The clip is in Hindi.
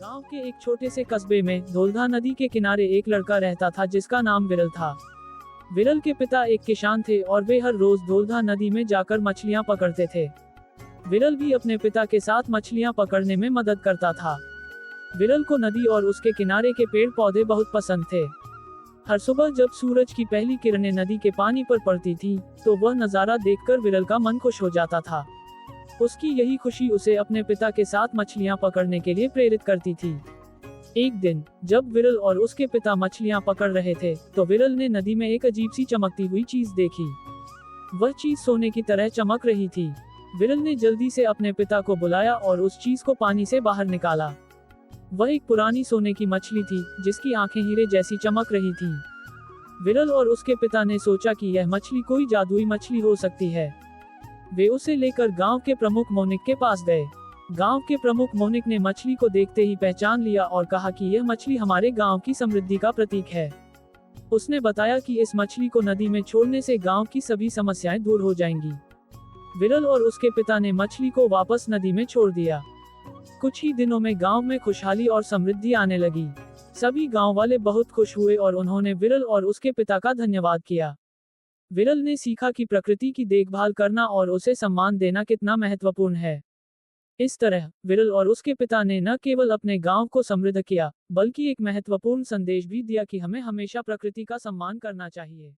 गांव के एक छोटे से कस्बे में धौलधा नदी के किनारे एक लड़का रहता था जिसका नाम विरल था। विरल के पिता एक किसान थे और वे हर रोज धौलधा नदी में जाकर मछलियां पकड़ते थे। विरल भी अपने पिता के साथ मछलियां पकड़ने में मदद करता था। विरल को नदी और उसके किनारे के पेड़ पौधे बहुत पसंद थे। हर सुबह जब सूरज की पहली किरणें नदी के पानी पर पड़ती थी, तो वह नजारा देखकर विरल का मन खुश हो जाता था। उसकी यही खुशी उसे अपने पिता के साथ मछलियां पकड़ने के लिए प्रेरित करती थी। एक दिन जब विरल और उसके पिता मछलियां पकड़ रहे थे, तो विरल ने नदी में एक अजीब सी चमकती हुई चीज देखी। वह चीज सोने की तरह चमक रही थी। विरल ने जल्दी से अपने पिता को बुलाया और उस चीज को पानी से बाहर निकाला। वह एक पुरानी सोने की मछली थी जिसकी आंखें हीरे जैसी चमक रही थी। विरल और उसके पिता ने सोचा कि यह मछली कोई जादुई मछली हो सकती है। वे उसे लेकर गांव के प्रमुख मोनिक के पास गए। गांव के प्रमुख मोनिक ने मछली को देखते ही पहचान लिया और कहा कि यह मछली हमारे गांव की समृद्धि का प्रतीक है। उसने बताया कि इस मछली को नदी में छोड़ने से गांव की सभी समस्याएं दूर हो जाएंगी। विरल और उसके पिता ने मछली को वापस नदी में छोड़ दिया। कुछ ही दिनों में गांव में खुशहाली और समृद्धि आने लगी। सभी गांव वाले बहुत खुश हुए और उन्होंने विरल और उसके पिता का धन्यवाद किया। विरल ने सीखा कि प्रकृति की देखभाल करना और उसे सम्मान देना कितना महत्वपूर्ण है। इस तरह विरल और उसके पिता ने न केवल अपने गांव को समृद्ध किया, बल्कि एक महत्वपूर्ण संदेश भी दिया कि हमें हमेशा प्रकृति का सम्मान करना चाहिए।